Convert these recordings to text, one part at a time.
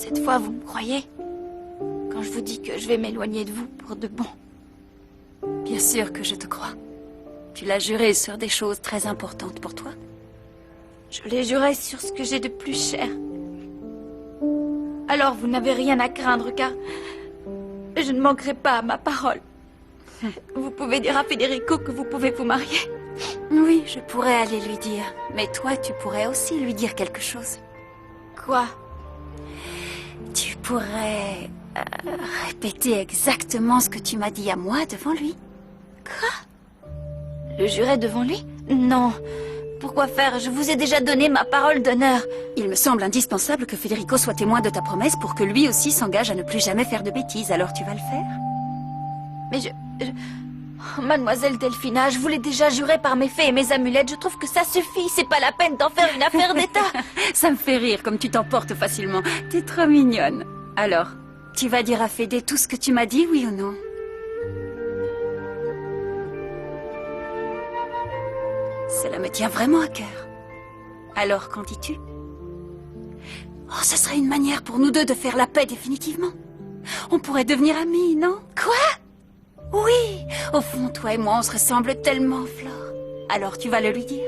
Cette fois, vous me croyez? Quand je vous dis que je vais m'éloigner de vous pour de bon. Bien sûr que je te crois. Tu l'as juré sur des choses très importantes pour toi. Je l'ai juré sur ce que j'ai de plus cher. Alors vous n'avez rien à craindre, car je ne manquerai pas à ma parole. Vous pouvez dire à Federico que vous pouvez vous marier. Oui, je pourrais aller lui dire. Mais toi, tu pourrais aussi lui dire quelque chose. Quoi? Tu pourrais répéter exactement ce que tu m'as dit à moi devant lui. Quoi? Le jurer devant lui? Non. Pourquoi faire? Je vous ai déjà donné ma parole d'honneur. Il me semble indispensable que Federico soit témoin de ta promesse pour que lui aussi s'engage à ne plus jamais faire de bêtises. Alors tu vas le faire? Mais Oh, Mademoiselle Delphina, je vous l'ai déjà juré par mes fées et mes amulettes. Je trouve que ça suffit. C'est pas la peine d'en faire une affaire d'État. Ça me fait rire comme tu t'emportes facilement. T'es trop mignonne. Alors, tu vas dire à Fédé tout ce que tu m'as dit, oui ou non? Cela me tient vraiment à cœur. Alors, qu'en dis-tu? Oh, ce serait une manière pour nous deux de faire la paix définitivement. On pourrait devenir amis, non? Quoi? Oui, au fond, toi et moi, on se ressemble tellement, Flore. Alors, tu vas le lui dire.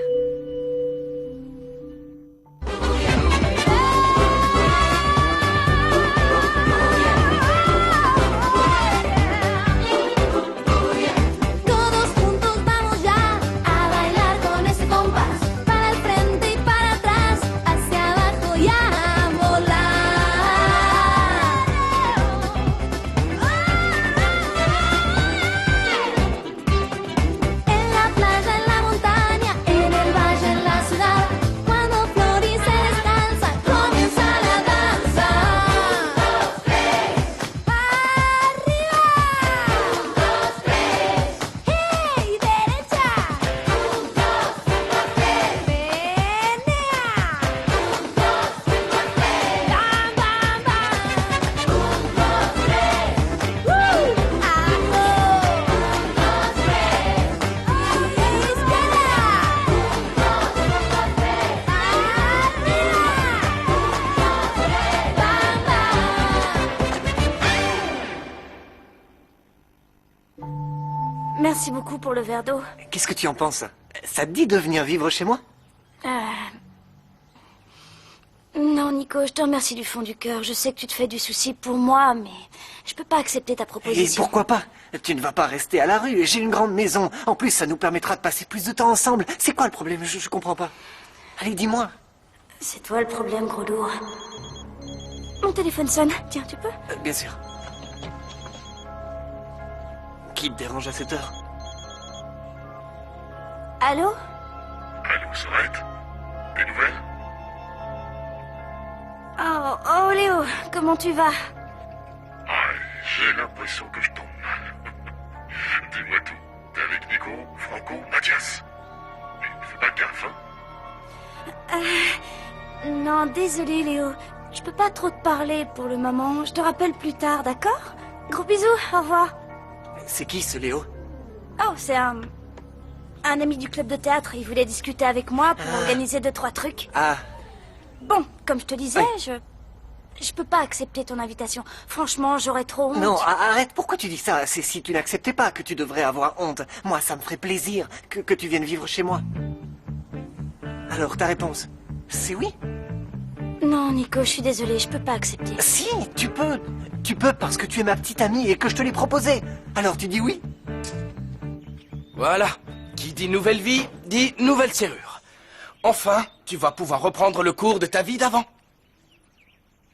Merci beaucoup pour le verre d'eau. Qu'est-ce que tu en penses? Ça te dit de venir vivre chez moi? Non, Nico, je te remercie du fond du cœur. Je sais que tu te fais du souci pour moi, mais je peux pas accepter ta Et proposition. pourquoi pas? Tu ne vas pas rester à la rue. J'ai une grande maison. En plus, ça nous permettra de passer plus de temps ensemble. C'est quoi le problème? Je comprends pas. Allez, dis-moi. C'est toi le problème, gros lourd. Mon téléphone sonne. Tiens, tu peux? Bien sûr. Qui te dérange à cette heure? Allô? Allô, Sorette? Des nouvelles? Oh, Léo, comment tu vas? Ah, j'ai l'impression que je tombe mal. Dis-moi tout. T'es avec Nico, Franco, Mathias? Mais fais pas gaffe, hein? Non, désolé, Léo. Je peux pas trop te parler pour le moment. Je te rappelle plus tard, d'accord? Gros bisous, au revoir. C'est qui ce Léo? Oh, c'est un ami du club de théâtre. Il voulait discuter avec moi pour organiser 2-3 trucs. Ah, Bon, comme je te disais, Oui. je peux pas accepter ton invitation. Franchement, j'aurais trop honte. non, arrête. Pourquoi tu dis ça? C'est si tu n'acceptais pas que tu devrais avoir honte. Moi, ça me ferait plaisir que tu viennes vivre chez moi. Alors, ta réponse, c'est oui? Non, Nico, je suis désolée, je peux pas accepter. Si, tu peux. Tu peux parce que tu es ma petite amie et que je te l'ai proposé. Alors, tu dis oui? Voilà. Qui dit nouvelle vie, dit nouvelle serrure. Enfin, tu vas pouvoir reprendre le cours de ta vie d'avant.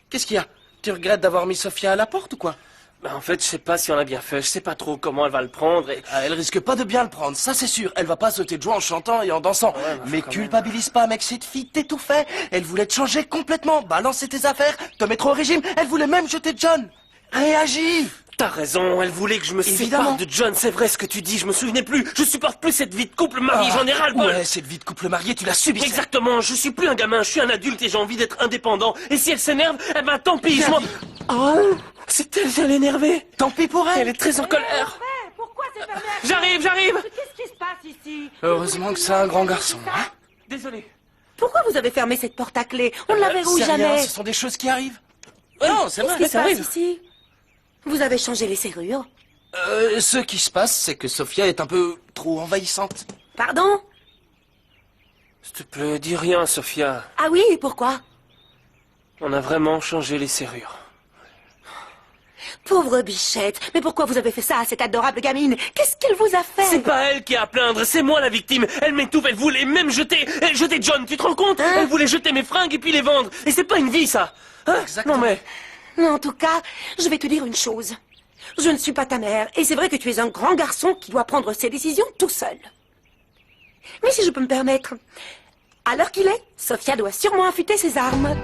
Qu'est-ce qu'il y a? Tu regrettes d'avoir mis Sophia à la porte ou quoi? En fait, je sais pas si on a bien fait. Je sais pas trop comment elle va le prendre et... Elle risque pas de bien le prendre, ça c'est sûr. Elle va pas sauter de joie en chantant et en dansant. Mais quand culpabilise pas, mec, cette fille t'étouffait. Elle voulait te changer complètement, balancer tes affaires, te mettre au régime. Elle voulait même jeter John. Réagis! T'as raison, elle voulait que je me Évidemment. sépare de John, c'est vrai ce que tu dis, je me souvenais plus. Je supporte plus cette vie de couple marié, j'en ai ras-le-bol. Ouais, cette vie de couple marié, tu l'as subie. Exactement, je suis plus un gamin, je suis un adulte et j'ai envie d'être indépendant. Et si elle s'énerve, eh ben tant pis, je m'en... Oh, c'est elle, j'ai l'énerver. Tant pis pour elle. Elle est très en colère. Pourquoi c'est fermé? J'arrive. Qu'est-ce qui se passe ici? Heureusement que c'est un grand garçon. Hein? Désolé. Pourquoi vous avez fermé cette porte à clé? On ne la verrouille C'est rien, jamais. ce sont des choses qui arrivent. Non, c'est vrai, Qu'est-ce qui se ça passe arrive. ici? Vous avez changé les serrures? Ce qui se passe, c'est que Sophia est un peu trop envahissante. Pardon? S'il te plaît, dis rien, Sophia. Ah oui, pourquoi? On a vraiment changé les serrures. Pauvre bichette, mais pourquoi vous avez fait ça à cette adorable gamine? Qu'est-ce qu'elle vous a fait? C'est pas elle qui a à plaindre, c'est moi la victime. Elle m'étouffe, elle voulait même jeter John, tu te rends compte? Elle voulait jeter mes fringues et puis les vendre. Et c'est pas une vie, ça. Hein? Exactement. Non mais... En tout cas, je vais te dire une chose. Je ne suis pas ta mère, et c'est vrai que tu es un grand garçon qui doit prendre ses décisions tout seul. Mais si je peux me permettre, à l'heure qu'il est, Sophia doit sûrement affûter ses armes.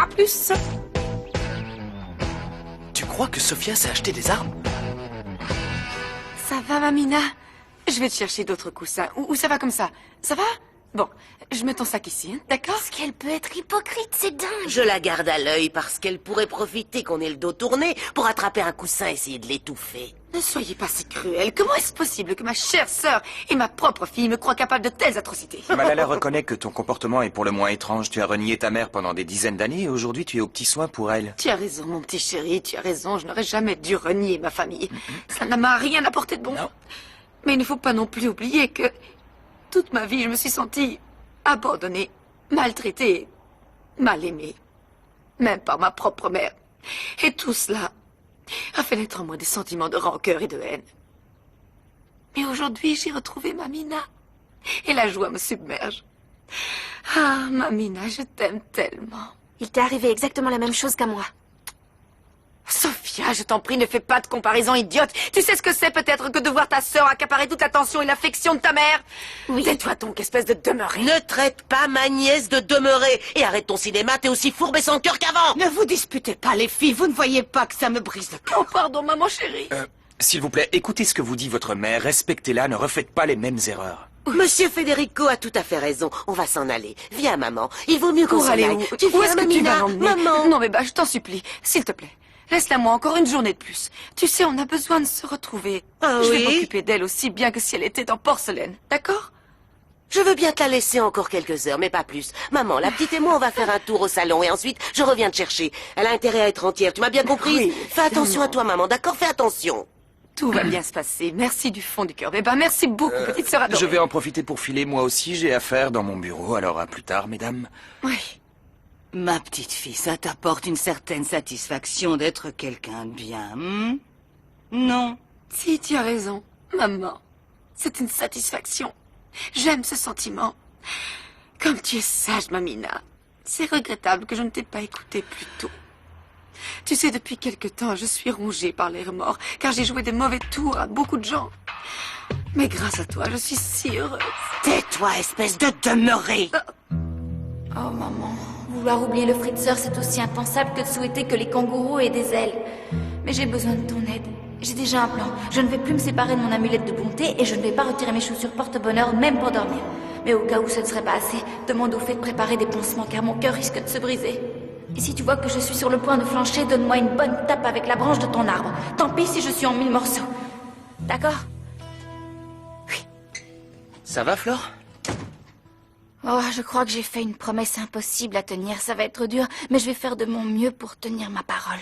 À plus. Tu crois que Sophia s'est acheté des armes? Ça va, Mamina? Je vais te chercher d'autres coussins. Ou ça va comme ça? Ça va? Bon, je mets ton sac ici, hein, d'accord? Parce qu'elle peut être hypocrite, c'est dingue. Je la garde à l'œil parce qu'elle pourrait profiter qu'on ait le dos tourné pour attraper un coussin et essayer de l'étouffer. Ne soyez pas si cruel. Comment est-ce possible que ma chère sœur et ma propre fille me croient capable de telles atrocités? Malala reconnaît que ton comportement est pour le moins étrange. Tu as renié ta mère pendant des dizaines d'années et aujourd'hui tu es aux petits soins pour elle. Tu as raison, mon petit chéri, tu as raison. Je n'aurais jamais dû renier ma famille. Ça ne m'a rien apporté de bon. Non. Mais il ne faut pas non plus oublier que toute ma vie, je me suis sentie abandonnée, maltraitée, mal aimée. Même par ma propre mère. Et tout cela a fait naître en moi des sentiments de rancœur et de haine. Mais aujourd'hui, j'ai retrouvé Mamina. Et la joie me submerge. Ah, Mamina, je t'aime tellement. Il t'est arrivé exactement la même chose qu'à moi. Sophia, je t'en prie, ne fais pas de comparaison idiote. Tu sais ce que c'est peut-être que de voir ta sœur accaparer toute l'attention et l'affection de ta mère? Oui. Tais-toi donc, espèce de demeurée. Ne traite pas ma nièce de demeurer et arrête ton cinéma, t'es aussi fourbe et sans cœur qu'avant. Ne vous disputez pas, les filles. Vous ne voyez pas que ça me brise le cœur. Oh, pardon, maman chérie. S'il vous plaît, écoutez ce que vous dit votre mère, respectez-la, ne refaites pas les mêmes erreurs. Monsieur Federico a tout à fait raison. On va s'en aller. Viens, maman. Il vaut mieux qu'on Pour s'en aller aille. où? Tu Où viens, est-ce que tu vas Mamina? l'emmener? Maman. Non, mais je t'en supplie, s'il te plaît. Laisse-la moi encore une journée de plus. Tu sais, on a besoin de se retrouver. Ah Je vais oui? m'occuper d'elle aussi bien que si elle était en porcelaine. D'accord? Je veux bien te la laisser encore quelques heures, mais pas plus. Maman, la petite et moi, on va faire un tour au salon et ensuite, je reviens te chercher. Elle a intérêt à être entière, tu m'as bien compris? Oui, Fais attention à toi, maman, d'accord? Fais attention. Tout va bien se passer. Merci du fond du cœur. Eh ben, merci beaucoup, petite sœur adorée. Je vais en profiter pour filer, moi aussi, j'ai affaire dans mon bureau, alors à plus tard, mesdames. Oui. Ma petite fille, ça t'apporte une certaine satisfaction d'être quelqu'un de bien, Non. Si, tu as raison, maman. C'est une satisfaction. J'aime ce sentiment. Comme tu es sage, Mamina. C'est regrettable que je ne t'ai pas écoutée plus tôt. Tu sais, depuis quelque temps, je suis rongée par les remords, car j'ai joué des mauvais tours à beaucoup de gens. Mais grâce à toi, je suis si heureuse. Tais-toi, espèce de demeurée. Oh, maman. Vouloir oublier le Fritzer, c'est aussi impensable que de souhaiter que les kangourous aient des ailes. Mais j'ai besoin de ton aide. J'ai déjà un plan. Je ne vais plus me séparer de mon amulette de bonté et je ne vais pas retirer mes chaussures porte-bonheur, même pour dormir. Mais au cas où ce ne serait pas assez, demande au fait de préparer des pansements car mon cœur risque de se briser. Et si tu vois que je suis sur le point de flancher, donne-moi une bonne tape avec la branche de ton arbre. Tant pis si je suis en 1000 morceaux. D'accord? Ça va, Flore? Oh, je crois que j'ai fait une promesse impossible à tenir. Ça va être dur, mais je vais faire de mon mieux pour tenir ma parole.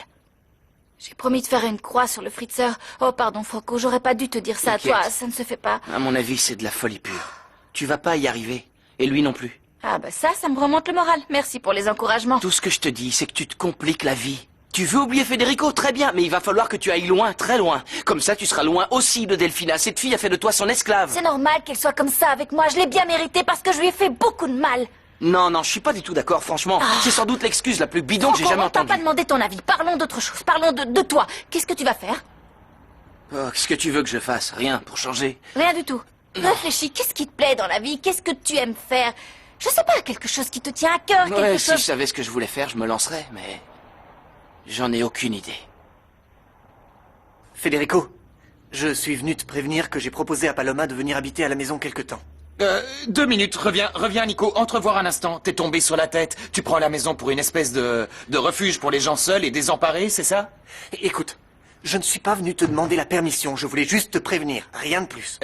J'ai promis de faire une croix sur le Fritzer. Oh, pardon, Franco, j'aurais pas dû te dire ça à toi. Ça ne se fait pas. À mon avis, c'est de la folie pure. Tu vas pas y arriver. Et lui non plus. Ah bah ça me remonte le moral. Merci pour les encouragements. Tout ce que je te dis, c'est que tu te compliques la vie. Tu veux oublier Federico, très bien, mais il va falloir que tu ailles loin, très loin. Comme ça, tu seras loin aussi de Delphina. Cette fille a fait de toi son esclave. C'est normal qu'elle soit comme ça avec moi. Je l'ai bien mérité parce que je lui ai fait beaucoup de mal. Non, je suis pas du tout d'accord, franchement. C'est sans doute l'excuse la plus bidon que j'ai jamais On t'a entendue. pas demandé ton avis. Parlons d'autre chose. Parlons de toi. Qu'est-ce que tu vas faire? Oh, qu'est-ce que tu veux que je fasse? Rien, pour changer. Rien du tout. Réfléchis. Qu'est-ce qui te plaît dans la vie? Qu'est-ce que tu aimes faire? Je sais pas, quelque chose qui te tient à cœur, quelque Ouais, chose... si je savais ce que je voulais faire, je me lancerais, mais... J'en ai aucune idée. Federico, je suis venu te prévenir que j'ai proposé à Paloma de venir habiter à la maison quelque temps. 2 minutes, reviens Nico, entrevoir un instant, t'es tombé sur la tête. Tu prends la maison pour une espèce de refuge pour les gens seuls et désemparés, c'est ça? Écoute, je ne suis pas venu te demander la permission, je voulais juste te prévenir, rien de plus.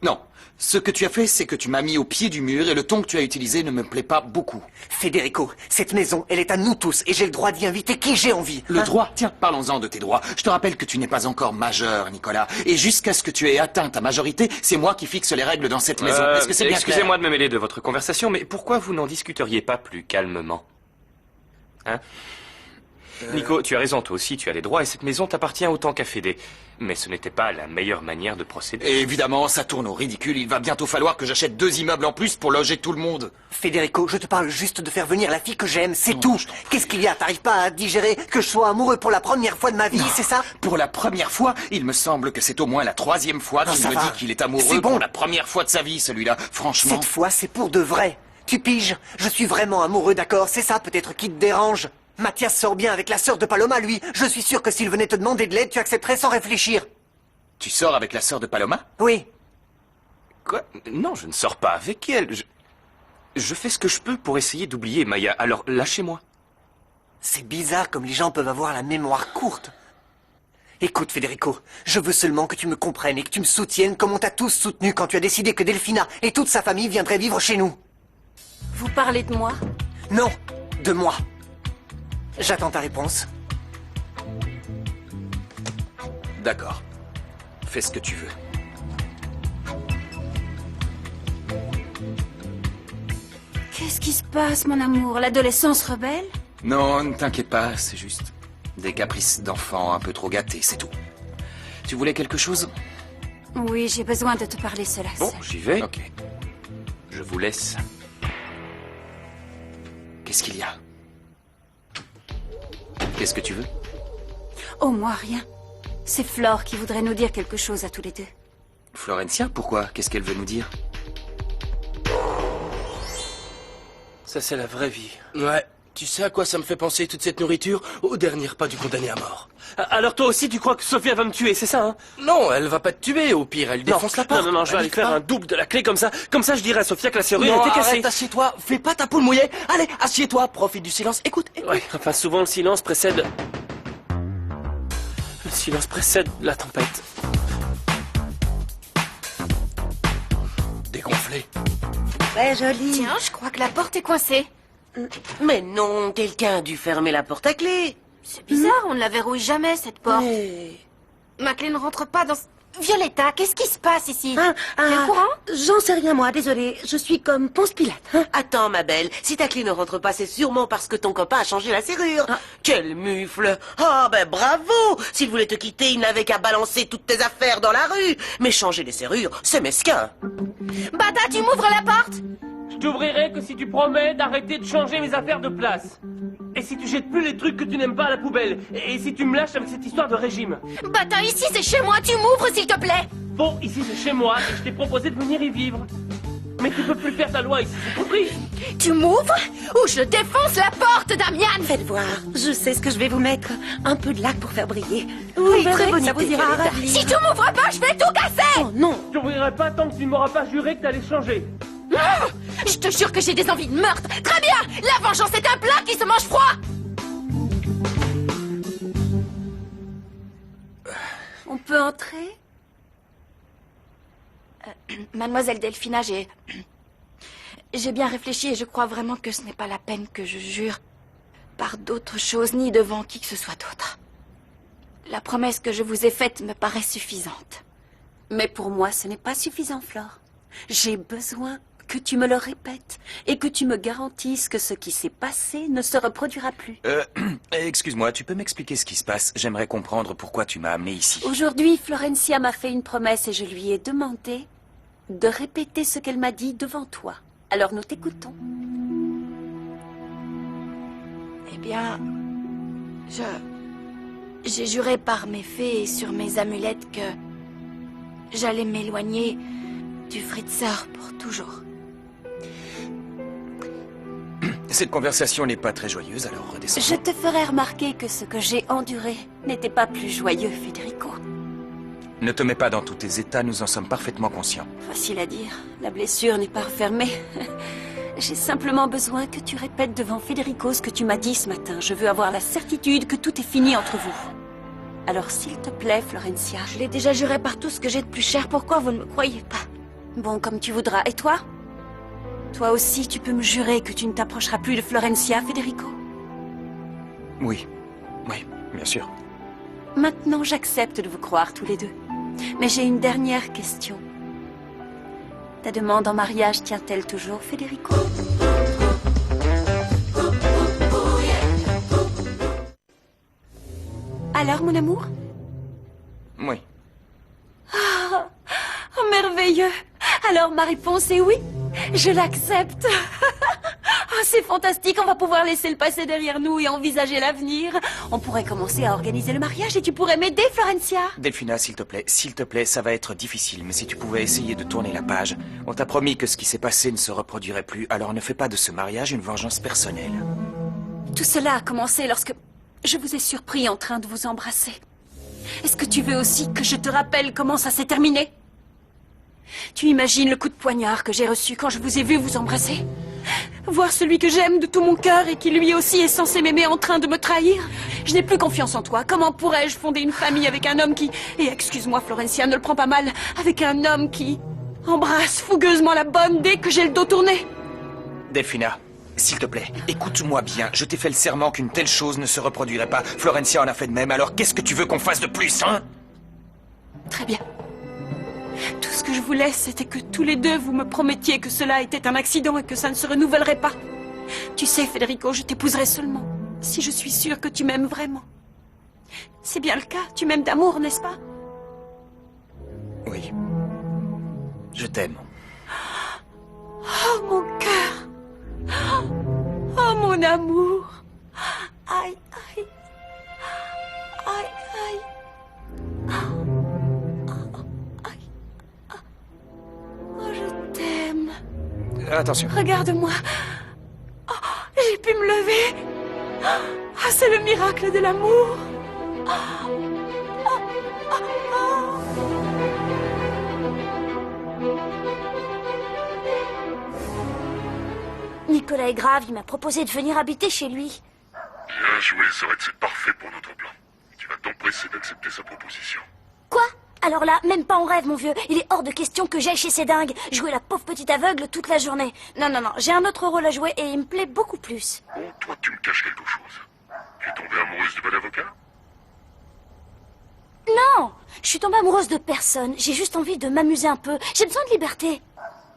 Non. Ce que tu as fait, c'est que tu m'as mis au pied du mur et le ton que tu as utilisé ne me plaît pas beaucoup. Federico, cette maison, elle est à nous tous et j'ai le droit d'y inviter qui j'ai envie. Le droit? Tiens, parlons-en de tes droits. Je te rappelle que tu n'es pas encore majeur, Nicolas. Et jusqu'à ce que tu aies atteint ta majorité, c'est moi qui fixe les règles dans cette maison. Est-ce que c'est bien clair? Excusez-moi de me mêler de votre conversation, mais pourquoi vous n'en discuteriez pas plus calmement? Hein? Nico, tu as raison, toi aussi, tu as les droits et cette maison t'appartient autant qu'à Fédé. Mais ce n'était pas la meilleure manière de procéder. Et évidemment, ça tourne au ridicule. Il va bientôt falloir que j'achète 2 immeubles en plus pour loger tout le monde. Federico, je te parle juste de faire venir la fille que j'aime, c'est tout. Qu'est-ce qu'il y a? T'arrives pas à digérer que je sois amoureux pour la première fois de ma vie, c'est ça? Pour la première fois? Il me semble que c'est au moins la 3e fois qu'il me dit qu'il est amoureux C'est bon. pour la première fois de sa vie, celui-là. Franchement... Cette fois, c'est pour de vrai. Tu piges? Je suis vraiment amoureux, d'accord? C'est ça peut-être qui te dérange? Mathias sort bien avec la sœur de Paloma, lui. Je suis sûr que s'il venait te demander de l'aide, tu accepterais sans réfléchir. Tu sors avec la sœur de Paloma? Oui. Quoi? Non, je ne sors pas avec elle. Je fais ce que je peux pour essayer d'oublier Maya, alors lâchez-moi. C'est bizarre comme les gens peuvent avoir la mémoire courte. Écoute, Federico, je veux seulement que tu me comprennes et que tu me soutiennes comme on t'a tous soutenu quand tu as décidé que Delphina et toute sa famille viendraient vivre chez nous. Vous parlez de moi? Non, de moi. J'attends ta réponse. D'accord. Fais ce que tu veux. Qu'est-ce qui se passe, mon amour? L'adolescence rebelle? Non, ne t'inquiète pas, c'est juste des caprices d'enfant un peu trop gâtés, c'est tout. Tu voulais quelque chose? Oui, j'ai besoin de te parler seul. Bon, j'y vais. Ok. Je vous laisse. Qu'est-ce qu'il y a? Qu'est-ce que tu veux? Oh, moi, rien. C'est Flore qui voudrait nous dire quelque chose à tous les deux. Florencia, pourquoi? Qu'est-ce qu'elle veut nous dire? Ça, c'est la vraie vie. Ouais. Tu sais à quoi ça me fait penser toute cette nourriture? Au dernier repas du condamné à mort. Alors toi aussi, tu crois que Sophia va me tuer, c'est ça, hein? Non, elle va pas te tuer. Au pire, elle défonce la porte. Non, je vais aller faire un double de la clé comme ça. Comme ça, je dirai à Sophia que la serrure Non, était cassée. arrête, assieds-toi. Fais pas ta poule mouillée. Allez, assieds-toi. Profite du silence. Écoute. Ouais, enfin, souvent, le silence précède... Le silence précède la tempête. Dégonflé. Très joli. Tiens, je crois que la porte est coincée. Mais non, quelqu'un a dû fermer la porte à clé. C'est bizarre, on ne la verrouille jamais, cette porte. Ma clé ne rentre pas dans... Violetta, qu'est-ce qui se passe ici? Tu es au courant? J'en sais rien, moi, désolée. Je suis comme Ponce Pilate. Attends, ma belle, si ta clé ne rentre pas, c'est sûrement parce que ton copain a changé la serrure. Quel mufle! Ah, ben bravo! S'il voulait te quitter, il n'avait qu'à balancer toutes tes affaires dans la rue. Mais changer les serrures, c'est mesquin. Bata, tu m'ouvres la porte? Je t'ouvrirai que si tu promets d'arrêter de changer mes affaires de place. Et si tu jettes plus les trucs que tu n'aimes pas à la poubelle. Et si tu me lâches avec cette histoire de régime. Bata, ici c'est chez moi, tu m'ouvres s'il te plaît. Bon, ici c'est chez moi et je t'ai proposé de venir y vivre. Mais tu peux plus faire ta loi ici, c'est compris? Tu m'ouvres ou je défonce la porte, Damian? Faites voir, je sais ce que je vais vous mettre. Un peu de lac pour faire briller. Oui, Vous très verrez, bonne ça vous idée, ira à Violetta. ravir. Si tu m'ouvres pas, je vais tout casser. Oh non. Je t'ouvrirai pas tant que tu ne m'auras pas juré que t'allais changer. Je te jure que j'ai des envies de meurtre. Très bien, la vengeance est un plat qui se mange froid. On peut entrer? Mademoiselle Delphina, j'ai bien réfléchi et je crois vraiment que ce n'est pas la peine que je jure par d'autres choses ni devant qui que ce soit d'autre. La promesse que je vous ai faite me paraît suffisante. Mais pour moi, ce n'est pas suffisant, Flore. J'ai besoin que tu me le répètes et que tu me garantisses que ce qui s'est passé ne se reproduira plus. Excuse-moi, tu peux m'expliquer ce qui se passe? J'aimerais comprendre pourquoi tu m'as amené ici. Aujourd'hui, Florencia m'a fait une promesse et je lui ai demandé de répéter ce qu'elle m'a dit devant toi. Alors nous t'écoutons. Eh bien, j'ai juré par mes fées et sur mes amulettes que j'allais m'éloigner du Fritzer pour toujours. Cette conversation n'est pas très joyeuse, alors redescends. Je te ferai remarquer que ce que j'ai enduré n'était pas plus joyeux, Federico. Ne te mets pas dans tous tes états, nous en sommes parfaitement conscients. Facile à dire, la blessure n'est pas refermée. J'ai simplement besoin que tu répètes devant Federico ce que tu m'as dit ce matin. Je veux avoir la certitude que tout est fini entre vous. Alors s'il te plaît, Florencia... Je l'ai déjà juré par tout ce que j'ai de plus cher, pourquoi vous ne me croyez pas? Bon, comme tu voudras. Et toi? Toi aussi, tu peux me jurer que tu ne t'approcheras plus de Florencia, Federico? Oui. Oui, bien sûr. Maintenant, j'accepte de vous croire tous les deux. Mais j'ai une dernière question. Ta demande en mariage tient-elle toujours, Federico? Alors, mon amour? Oui. Oh, merveilleux! Alors, ma réponse est oui. Je l'accepte. Oh, c'est fantastique, on va pouvoir laisser le passé derrière nous et envisager l'avenir. On pourrait commencer à organiser le mariage et tu pourrais m'aider, Florencia. Delphina, s'il te plaît, ça va être difficile, mais si tu pouvais essayer de tourner la page. On t'a promis que ce qui s'est passé ne se reproduirait plus, alors ne fais pas de ce mariage une vengeance personnelle. Tout cela a commencé lorsque je vous ai surpris en train de vous embrasser. Est-ce que tu veux aussi que je te rappelle comment ça s'est terminé? Tu imagines le coup de poignard que j'ai reçu quand je vous ai vu vous embrasser? Voir celui que j'aime de tout mon cœur et qui lui aussi est censé m'aimer en train de me trahir? Je n'ai plus confiance en toi. Comment pourrais-je fonder une famille avec un homme qui... Et excuse-moi Florencia, ne le prends pas mal. Avec un homme qui embrasse fougueusement la bonne dès que j'ai le dos tourné? Delphina, s'il te plaît, écoute-moi bien. Je t'ai fait le serment qu'une telle chose ne se reproduirait pas. Florencia en a fait de même, alors qu'est-ce que tu veux qu'on fasse de plus, hein? Très bien. Tout ce que je voulais, c'était que tous les deux, vous me promettiez que cela était un accident et que ça ne se renouvellerait pas. Tu sais, Federico, je t'épouserai seulement si je suis sûre que tu m'aimes vraiment. C'est bien le cas, tu m'aimes d'amour, n'est-ce pas? Oui. Je t'aime. Oh, mon cœur. Oh, mon amour. Aïe, aïe. Aïe, aïe. Oh, je t'aime. Attention. Regarde-moi. Oh, j'ai pu me lever. Ah, c'est le miracle de l'amour. Nicolas est grave, il m'a proposé de venir habiter chez lui. Bien joué, Zoé, c'est parfait pour notre plan. Tu vas t'empresser d'accepter sa proposition. Quoi? Alors là, même pas en rêve, mon vieux. Il est hors de question que j'aille chez ces dingues, jouer la pauvre petite aveugle toute la journée. Non, non, non, j'ai un autre rôle à jouer et il me plaît beaucoup plus. Oh, toi, tu me caches quelque chose. Tu es tombée amoureuse du bon avocat? Non, je suis tombée amoureuse de personne. J'ai juste envie de m'amuser un peu. J'ai besoin de liberté.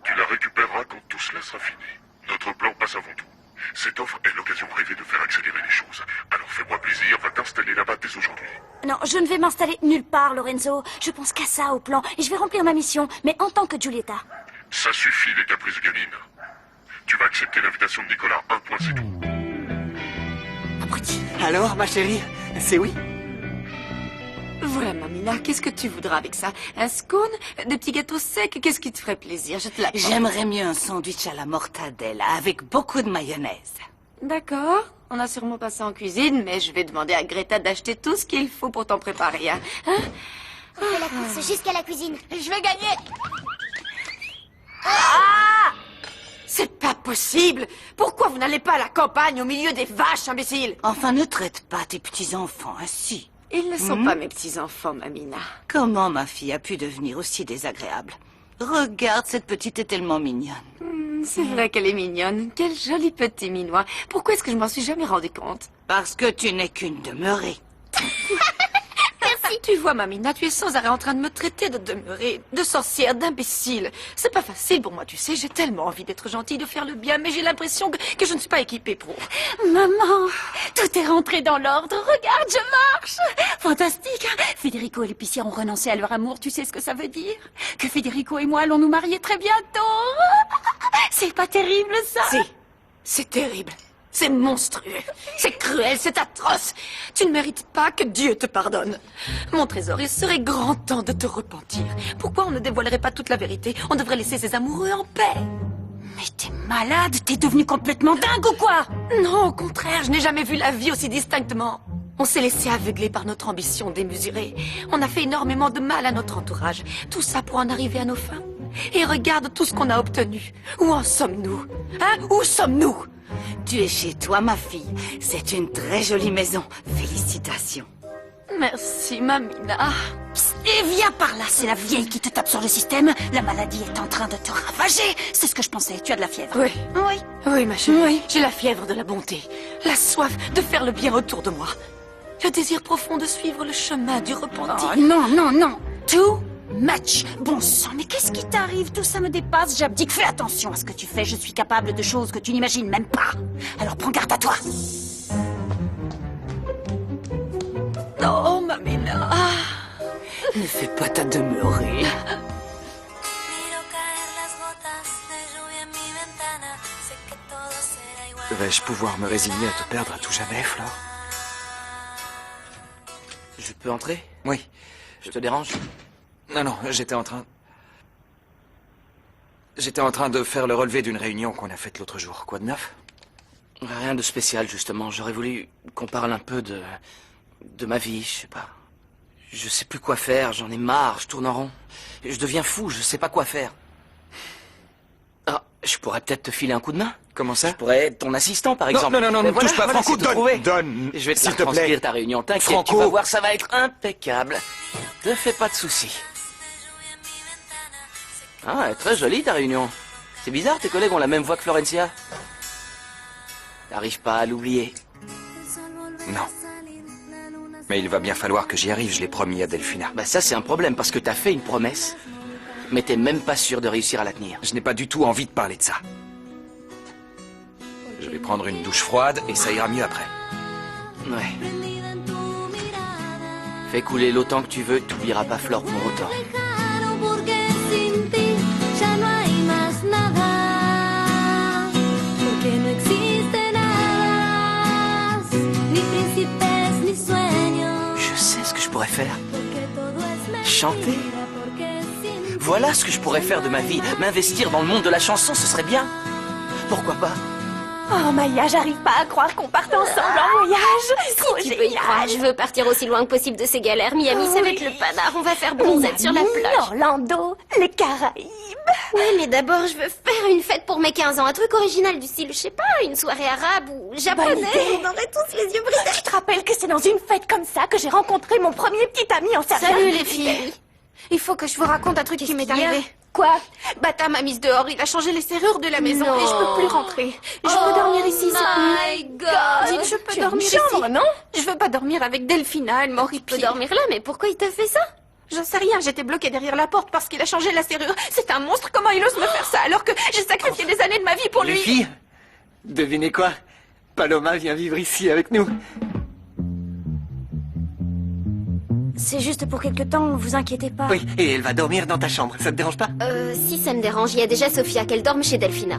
Tu la récupéreras quand tout cela sera fini. Notre plan passe avant tout. Cette offre est l'occasion rêvée de faire accélérer les choses. Alors fais-moi plaisir, va t'installer là-bas dès aujourd'hui. Non, je ne vais m'installer nulle part, Lorenzo. Je pense qu'à ça, au plan, et je vais remplir ma mission, mais en tant que Giulietta. Ça suffit, les caprices de gamine. Tu vas accepter l'invitation de Nicolas, un point, c'est tout. Abruti. Alors, ma chérie, c'est oui? Voilà, Mamina, qu'est-ce que tu voudras avec ça? Un scone? Des petits gâteaux secs? Qu'est-ce qui te ferait plaisir? Je te l'apporte. J'aimerais mieux un sandwich à la mortadella avec beaucoup de mayonnaise. D'accord. On a sûrement passé en cuisine, mais je vais demander à Greta d'acheter tout ce qu'il faut pour t'en préparer. Hein? On fait la course jusqu'à la cuisine. Je vais gagner. Ah! C'est pas possible! Pourquoi vous n'allez pas à la campagne au milieu des vaches, imbécile? Enfin, ne traite pas tes petits-enfants ainsi. Ils ne sont pas mes petits-enfants, Mamina. Comment ma fille a pu devenir aussi désagréable? Regarde, cette petite est tellement mignonne. C'est vrai qu'elle est mignonne. Quel joli petit minois. Pourquoi est-ce que je m'en suis jamais rendu compte? Parce que tu n'es qu'une demeurée. Merci. Tu vois, Mamina, tu es sans arrêt en train de me traiter de demeurée, de sorcière, d'imbécile. C'est pas facile pour moi, tu sais. J'ai tellement envie d'être gentille, de faire le bien, mais j'ai l'impression que je ne suis pas équipée pour. Maman, tout est rentré dans l'ordre. Regarde, je marche. Fantastique. Federico et l'épicier ont renoncé à leur amour. Tu sais ce que ça veut dire? Que Federico et moi allons nous marier très bientôt. C'est pas terrible, ça? Si, c'est terrible. C'est monstrueux, c'est cruel, c'est atroce. Tu ne mérites pas que Dieu te pardonne. Mon trésor, il serait grand temps de te repentir. Pourquoi on ne dévoilerait pas toute la vérité? On devrait laisser ses amoureux en paix. Mais t'es malade? T'es devenu complètement dingue ou quoi? Non, au contraire, je n'ai jamais vu la vie aussi distinctement. On s'est laissé aveugler par notre ambition démesurée. On a fait énormément de mal à notre entourage. Tout ça pour en arriver à nos fins. Et regarde tout ce qu'on a obtenu. Où en sommes-nous? Hein? Où sommes-nous? Tu es chez toi, ma fille. C'est une très jolie maison. Félicitations. Merci, Mamina. Psst. Et viens par là, c'est la vieille qui te tape sur le système. La maladie est en train de te ravager. C'est ce que je pensais, tu as de la fièvre. Oui. Oui. Oui, ma chérie. Oui. J'ai la fièvre de la bonté, la soif de faire le bien autour de moi, le désir profond de suivre le chemin du repentir. Oh, non, non, non. Too much. Bon sang, mais qu'est-ce qui t'arrive? Tout ça me dépasse, j'abdique. Fais attention à ce que tu fais. Je suis capable de choses que tu n'imagines même pas. Alors prends garde à toi. Oh, Mamina. Ne fais pas ta demeurer. Vais-je pouvoir me résigner à te perdre à tout jamais, Flore? Je peux entrer? Oui. Je te dérange? Non, non, j'étais en train de faire le relevé d'une réunion qu'on a faite l'autre jour. Quoi de neuf? Rien de spécial, justement. J'aurais voulu qu'on parle un peu de ma vie, je sais pas. Je sais plus quoi faire, j'en ai marre, je tourne en rond. Je deviens fou, je sais pas quoi faire. Ah, je pourrais peut-être te filer un coup de main. Comment ça? Je pourrais être ton assistant, par exemple. Non, non, non, Mais ne touche pas, Franco, c'est tout trouvé. donne, Je vais te s'il faire te plaît. transcrire ta réunion, t'inquiète, Franco. tu vas voir, ça va être impeccable. Te fais pas de soucis. Ah, elle est très jolie ta réunion. C'est bizarre, tes collègues ont la même voix que Florencia. T'arrives pas à l'oublier. Non. Mais il va bien falloir que j'y arrive, je l'ai promis à Delphina. Bah ça c'est un problème, parce que t'as fait une promesse, mais t'es même pas sûr de réussir à la tenir. Je n'ai pas du tout envie de parler de ça. Je vais prendre une douche froide et ça ira mieux après. Ouais. Fais couler l'autant que tu veux, t'oublieras pas Flore pour autant. Je sais ce que je pourrais faire. Chanter. Voilà ce que je pourrais faire de ma vie. M'investir dans le monde de la chanson, ce serait bien. Pourquoi pas? Oh Maya, j'arrive pas à croire qu'on parte ensemble en voyage. Trop Si tu peux y croire, je veux partir aussi loin que possible de ces galères. Miami, ça va être le panard. On va faire bronzette sur la plage. Orlando, les Caraïbes. Oui, mais d'abord, je veux faire une fête pour mes 15 ans. Un truc original du style, je sais pas, une soirée arabe ou japonaise. On aurait tous les yeux brillants. Tu te rappelles que c'est dans une fête comme ça que j'ai rencontré mon premier petit ami en service. Salut les filles. Il faut que je vous raconte un truc qui m'est qu'il y a? arrivé. Quoi? Bata m'a mise dehors, il a changé les serrures de la maison Non. et je peux plus rentrer. Je peux dormir ici, s'il te plaît. My God. Dites, je peux Tu as une dormir chambre, ici. non? Je veux pas dormir avec Delphina, elle Tu m'horripile. peux dormir là, mais pourquoi il t'a fait ça? J'en sais rien, j'étais bloquée derrière la porte parce qu'il a changé la serrure. C'est un monstre, comment il ose me faire ça alors que j'ai sacrifié des années de ma vie pour Les lui. filles, devinez quoi? Paloma vient vivre ici avec nous. C'est juste pour quelque temps, vous inquiétez pas. Oui, et elle va dormir dans ta chambre, ça te dérange pas? Si ça me dérange, il y a déjà Sophia, qu'elle dorme chez Delphina.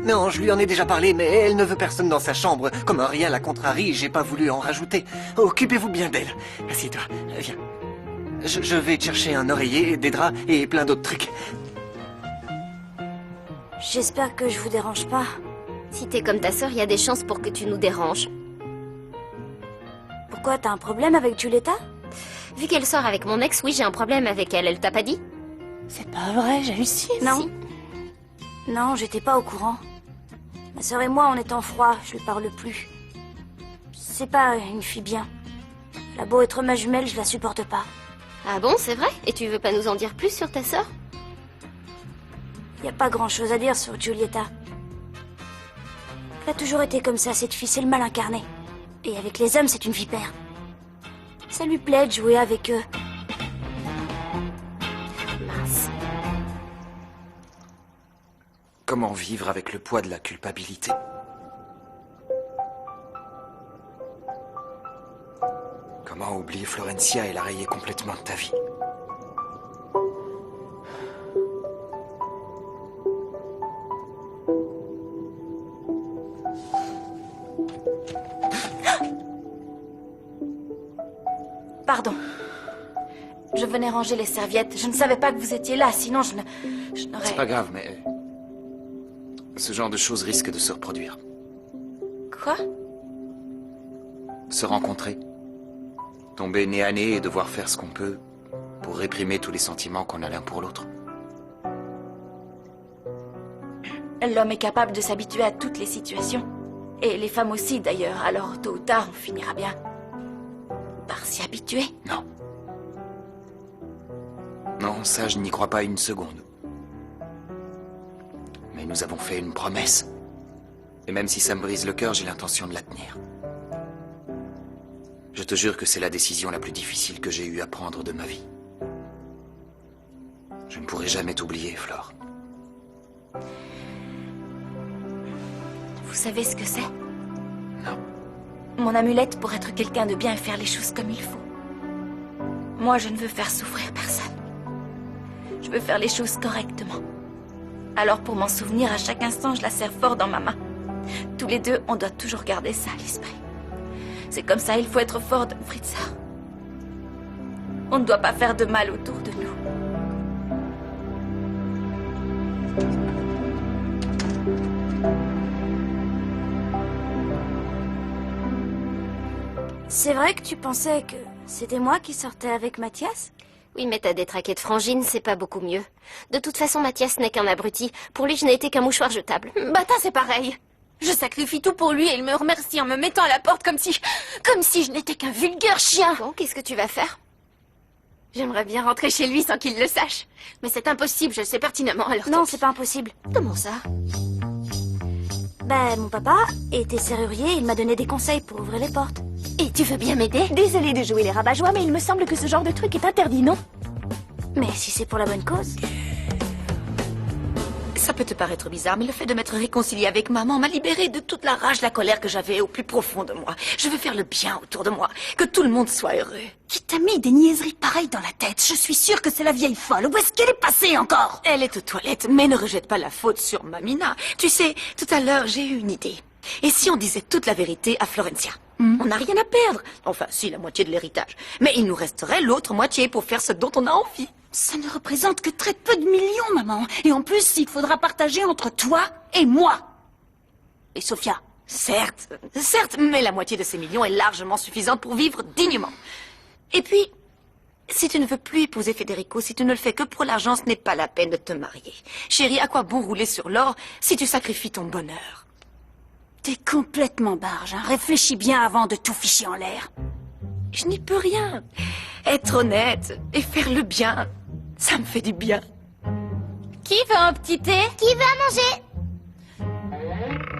Non, je lui en ai déjà parlé, mais elle ne veut personne dans sa chambre. Comme rien la contrarie, j'ai pas voulu en rajouter. Occupez-vous bien d'elle. Assieds-toi, viens. Je vais te chercher un oreiller, des draps et plein d'autres trucs. J'espère que je vous dérange pas. Si t'es comme ta sœur, il y a des chances pour que tu nous déranges. Pourquoi, t'as un problème avec Giulietta? Vu qu'elle sort avec mon ex, oui, j'ai un problème avec elle. Elle t'a pas dit? C'est pas vrai, j'hallucine. Non. Non, j'étais pas au courant. Ma sœur et moi, on est en froid, je lui parle plus. C'est pas une fille bien. Elle a beau être ma jumelle, je la supporte pas. Ah bon, c'est vrai? Et tu veux pas nous en dire plus sur ta sœur? Y a pas grand chose à dire sur Giulietta. Elle a toujours été comme ça, cette fille, c'est le mal incarné. Et avec les hommes, c'est une vipère. Ça lui plaît de jouer avec eux. Mince. Comment vivre avec le poids de la culpabilité? Comment oublier Florencia et la rayer complètement de ta vie? Pardon. Je venais ranger les serviettes. Je ne savais pas que vous étiez là, sinon je n'aurais... C'est pas grave, mais... ce genre de choses risque de se reproduire. Quoi? Se rencontrer. Tomber nez à nez et devoir faire ce qu'on peut pour réprimer tous les sentiments qu'on a l'un pour l'autre. L'homme est capable de s'habituer à toutes les situations. Et les femmes aussi, d'ailleurs. Alors, tôt ou tard, on finira bien par s'y habituer. Non. Non, ça, je n'y crois pas une seconde. Mais nous avons fait une promesse. Et même si ça me brise le cœur, j'ai l'intention de la tenir. Je te jure que c'est la décision la plus difficile que j'ai eu à prendre de ma vie. Je ne pourrai jamais t'oublier, Flore. Vous savez ce que c'est? Non. Mon amulette pour être quelqu'un de bien et faire les choses comme il faut. Moi, je ne veux faire souffrir personne. Je veux faire les choses correctement. Alors, pour m'en souvenir, à chaque instant, je la serre fort dans ma main. Tous les deux, on doit toujours garder ça à l'esprit. C'est comme ça, il faut être fort, Fritzer. On ne doit pas faire de mal autour de nous. C'est vrai que tu pensais que c'était moi qui sortais avec Mathias? Oui, mais t'as détraqué de Frangine, c'est pas beaucoup mieux. De toute façon, Mathias n'est qu'un abruti. Pour lui, je n'ai été qu'un mouchoir jetable. Bata, c'est pareil. Je sacrifie tout pour lui et il me remercie en me mettant à la porte comme si je n'étais qu'un vulgaire chien. Bon, qu'est-ce que tu vas faire? J'aimerais bien rentrer chez lui sans qu'il le sache. Mais c'est impossible, je le sais pertinemment, alors Non, c'est pas impossible. Comment ça? Ben, mon papa était serrurier, il m'a donné des conseils pour ouvrir les portes. Et tu veux bien m'aider? Désolée de jouer les rabat-joie, mais il me semble que ce genre de truc est interdit, non? Mais si c'est pour la bonne cause... Ça peut te paraître bizarre, mais le fait de m'être réconciliée avec maman m'a libérée de toute la rage, la colère que j'avais au plus profond de moi. Je veux faire le bien autour de moi, que tout le monde soit heureux. Qui t'a mis des niaiseries pareilles dans la tête? Je suis sûre que c'est la vieille folle. Où est-ce qu'elle est passée encore? Elle est aux toilettes, mais ne rejette pas la faute sur Mamina. Tu sais, tout à l'heure, j'ai eu une idée. Et si on disait toute la vérité à Florencia? On n'a rien à perdre. Enfin, si, la moitié de l'héritage. Mais il nous resterait l'autre moitié pour faire ce dont on a envie. Ça ne représente que très peu de millions, maman. Et en plus, il faudra partager entre toi et moi. Et Sophia. Certes, mais la moitié de ces millions est largement suffisante pour vivre dignement. Et puis, si tu ne veux plus épouser Federico, si tu ne le fais que pour l'argent, ce n'est pas la peine de te marier. Chérie, à quoi bon rouler sur l'or si tu sacrifies ton bonheur? T'es complètement barge, hein. Réfléchis bien avant de tout ficher en l'air. Je n'y peux rien. Être honnête et faire le bien, ça me fait du bien. Qui veut un petit thé? Qui veut à manger?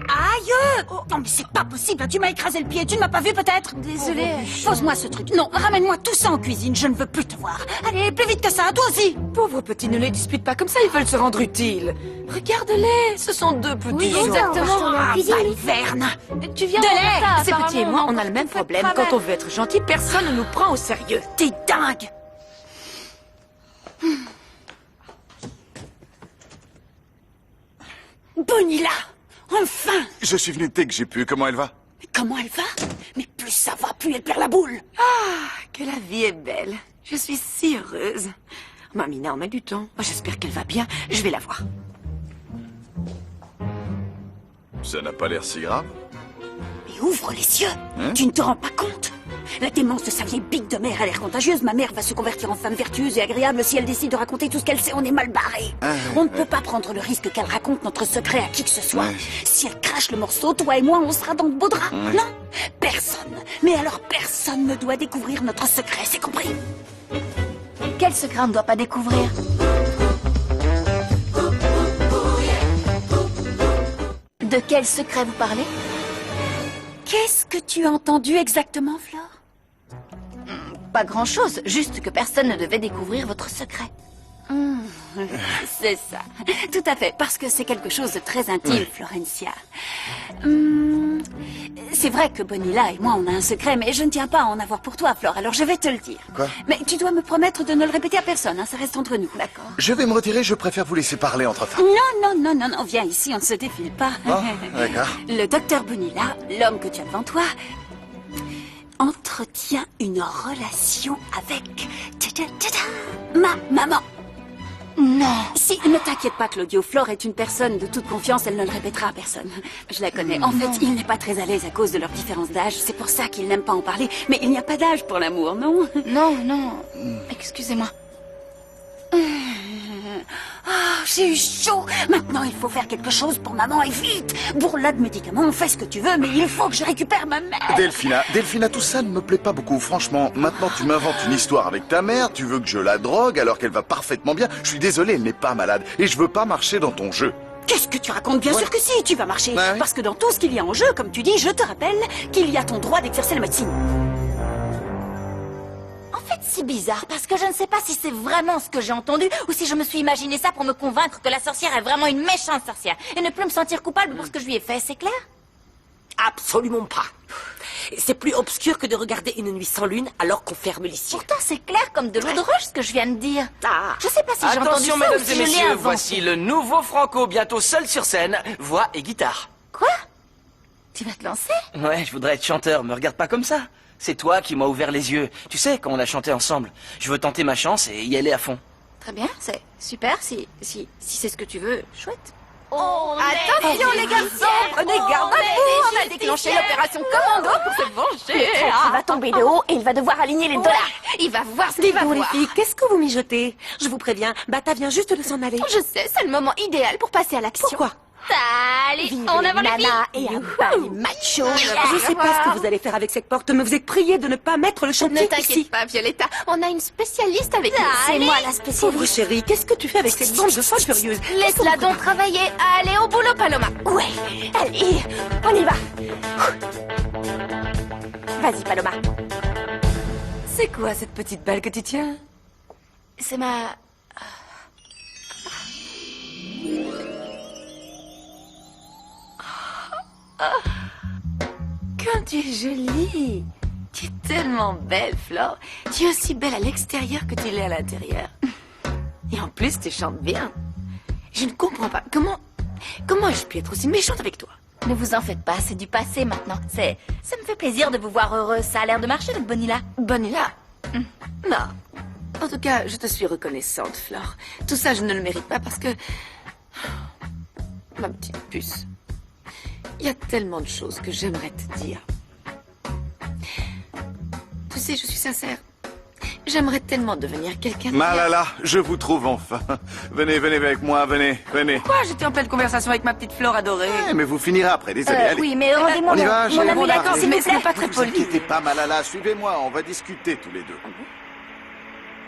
Aïe! Oh, non mais c'est pas possible, tu m'as écrasé le pied, tu ne m'as pas vu peut-être? Désolée. Pose-moi ce truc. Non, ramène-moi tout ça en cuisine, je ne veux plus te voir. Allez, plus vite que ça, toi aussi! Pauvres petits, ne les dispute pas comme ça, ils veulent se rendre utiles. Regarde-les, ce sont deux petits. Oui, exactement. Balverne! Tu viens de lait. Ces petits et moi, on a le même problème. Quand on veut être gentil, personne ne nous prend au sérieux. T'es dingue! Bonilla! Enfin! Je suis venu dès que j'ai pu. Comment elle va? Mais comment elle va? Mais plus ça va, plus elle perd la boule! Ah, que la vie est belle. Je suis si heureuse. Mamina en met du temps. J'espère qu'elle va bien. Je vais la voir. Ça n'a pas l'air si grave. Mais ouvre les yeux! Hein? Tu ne te rends pas compte? La démence de sa vieille bique de mère a l'air contagieuse. Ma mère va se convertir en femme vertueuse et agréable si elle décide de raconter tout ce qu'elle sait. On est mal barré. On ne peut pas prendre le risque qu'elle raconte notre secret à qui que ce soit. Ouais. Si elle crache le morceau, toi et moi, on sera dans de beaux draps. Ouais. Non, personne. Mais alors personne ne doit découvrir notre secret, c'est compris? Quel secret on ne doit pas découvrir? De quel secret vous parlez? Qu'est-ce que tu as entendu exactement, Flore? Pas grand-chose, juste que personne ne devait découvrir votre secret. C'est ça. Tout à fait, parce que c'est quelque chose de très intime, Florencia. C'est vrai que Bonilla et moi, on a un secret, mais je ne tiens pas à en avoir pour toi, Flore, alors je vais te le dire. Quoi? Mais tu dois me promettre de ne le répéter à personne, hein, ça reste entre nous, d'accord? Je vais me retirer, je préfère vous laisser parler entre femmes. Non, viens ici, on ne se défile pas. Oh, d'accord. Le docteur Bonilla, l'homme que tu as devant toi, entretient une relation avec... ma maman. Non. Si, ne t'inquiète pas, Claudio. Flore est une personne de toute confiance, elle ne le répétera à personne. Je la connais. En fait, il n'est pas très à l'aise à cause de leur différence d'âge. C'est pour ça qu'il n'aime pas en parler. Mais il n'y a pas d'âge pour l'amour, non? Non. Excusez-moi. Je j'ai eu chaud. Maintenant, il faut faire quelque chose pour maman et vite. Bourre-la de médicaments, fais ce que tu veux, mais il faut que je récupère ma mère. Delphina, tout ça ne me plaît pas beaucoup, franchement. Maintenant, tu m'inventes une histoire avec ta mère, tu veux que je la drogue alors qu'elle va parfaitement bien. Je suis désolé, elle n'est pas malade et je veux pas marcher dans ton jeu. Qu'est-ce que tu racontes? Bien sûr que si, tu vas marcher. Ouais. Parce que dans tout ce qu'il y a en jeu, comme tu dis, je te rappelle qu'il y a ton droit d'exercer la médecine. En fait, c'est bizarre, parce que je ne sais pas si c'est vraiment ce que j'ai entendu, ou si je me suis imaginé ça pour me convaincre que la sorcière est vraiment une méchante sorcière, et ne plus me sentir coupable pour ce que je lui ai fait, c'est clair? Absolument pas. C'est plus obscur que de regarder une nuit sans lune alors qu'on ferme les cieux. Pourtant, c'est clair comme de l'eau de roche ce que je viens de dire. Ah. Je sais pas si j'ai entendu Attention, ça ou mesdames si et je l'ai messieurs, inventé. voici le nouveau Franco, bientôt seul sur scène, voix et guitare. Quoi? Tu vas te lancer? Ouais, je voudrais être chanteur, me regarde pas comme ça. C'est toi qui m'as ouvert les yeux. Tu sais, quand on a chanté ensemble, je veux tenter ma chance et y aller à fond. Très bien, c'est super, si c'est ce que tu veux, chouette. Attention les garçons, prenez garde à vous. On a déclenché l'opération Commando pour se venger. Il va tomber de haut et il va devoir aligner les dollars. Il va voir ce qu'il va Dites-donc, les voir. filles, qu'est-ce que vous mijotez? Je vous préviens, Bata vient juste de s'en aller. Je sais, c'est le moment idéal pour passer à l'action. Pourquoi? Allez, en avant les filles. et un bal macho. Je sais pas ce que vous allez faire avec cette porte, mais vous êtes prié de ne pas mettre le Ne chantier t'inquiète ici. pas, Violetta, on a une spécialiste avec nous. C'est moi la spécialiste. Pauvre chérie, qu'est-ce que tu fais avec cette bande de folles furieuses? Laisse-la donc travailler. Allez, au boulot, Paloma. Ouais, allez, on y va. Vas-y, Paloma. C'est quoi cette petite balle que tu tiens? C'est ma... Comme tu es jolie. Tu es tellement belle, Flore. Tu es aussi belle à l'extérieur que tu l'es à l'intérieur. Et en plus, tu chantes bien. Je ne comprends pas. Comment ai-je pu être aussi méchante avec toi? Ne vous en faites pas, c'est du passé maintenant. Ça me fait plaisir de vous voir heureuse. Ça a l'air de marcher avec Bonilla. Bonilla? Non. En tout cas, je te suis reconnaissante, Flore. Tout ça, je ne le mérite pas parce que... Ma petite puce. Il y a tellement de choses que j'aimerais te dire. Tu sais, je suis sincère. J'aimerais tellement devenir quelqu'un de... Malala, je vous trouve enfin. Venez avec moi, venez. Quoi? J'étais en pleine conversation avec ma petite Flore adorée. Mais vous finirez après, désolé, allez. Oui, mais rendez-moi On y va, mon amulet, d'accord, s'il mais vous ce n'est plaît. pas très Ne vous poli. inquiétez pas, Malala, suivez-moi, on va discuter tous les deux.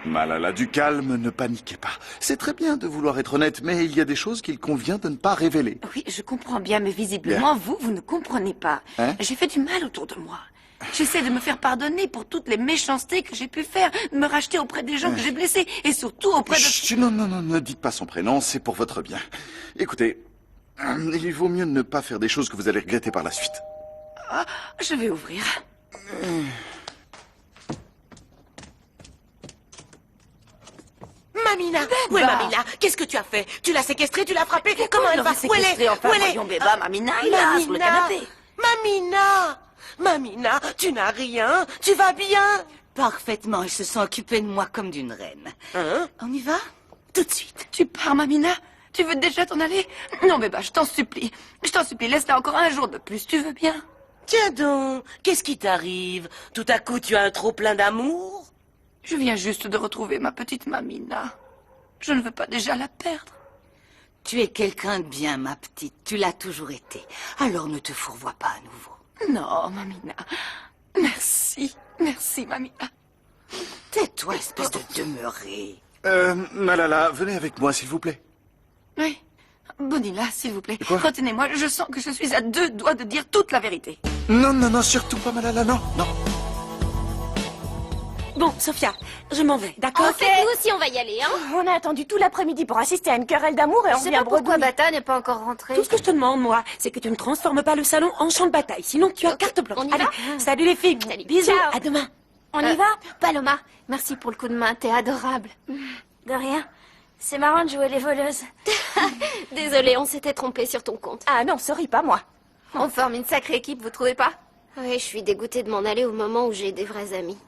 Malala, du calme, ne paniquez pas. C'est très bien de vouloir être honnête, mais il y a des choses qu'il convient de ne pas révéler. Oui, je comprends bien, mais visiblement, vous ne comprenez pas. Hein? J'ai fait du mal autour de moi. J'essaie de me faire pardonner pour toutes les méchancetés que j'ai pu faire, de me racheter auprès des gens que j'ai blessés, et surtout auprès de... Chut, non, ne dites pas son prénom, c'est pour votre bien. Écoutez, il vaut mieux ne pas faire des choses que vous allez regretter par la suite. Ah, je vais ouvrir. Mamina, où est Mamina? Qu'est-ce que tu as fait? Tu l'as séquestrée, tu l'as frappée? Comment elle va? Où elle est? Enfin, Où elle est? voyons, Béba, Mamina, il est là, sur le canapé. Mamina, tu n'as rien? Tu vas bien? Parfaitement, ils se sont occupés de moi comme d'une reine. Hein? On y va? Tout de suite. Tu pars, Mamina? Tu veux déjà t'en aller? Non, Béba, je t'en supplie. Je t'en supplie, laisse-la encore un jour de plus, tu veux bien? Tiens donc, qu'est-ce qui t'arrive? Tout à coup, tu as un trop plein d'amour? Je viens juste de retrouver ma petite Mamina. Je ne veux pas déjà la perdre. Tu es quelqu'un de bien, ma petite. Tu l'as toujours été. Alors ne te fourvoie pas à nouveau. Non, Mamina. Merci. Merci, Mamina. Tais-toi, espèce de demeuré. Malala, venez avec moi, s'il vous plaît. Oui. Bonilla, s'il vous plaît. Quoi? Retenez-moi, je sens que je suis à 2 doigts de dire toute la vérité. Non, surtout pas, Malala, non. Bon, Sophia, je m'en vais, d'accord? En fait, nous aussi, on va y aller, hein. On a attendu tout l'après-midi pour assister à une querelle d'amour et on Je sais revient pas pourquoi bredouille. Bata n'est pas encore rentrée. Tout ce que je te demande, moi, c'est que tu ne transformes pas le salon en champ de bataille. Sinon, tu as Ok, carte blanche. on y Allez, va? salut les filles. Salut. Bisous, Ciao. à demain. On y va? Paloma, merci pour le coup de main, t'es adorable. De rien. C'est marrant de jouer les voleuses. Désolée, on s'était trompé sur ton compte. Ah non, sorry, pas moi. On forme une sacrée équipe, vous trouvez pas? Oui, je suis dégoûtée de m'en aller au moment où j'ai des vrais amis.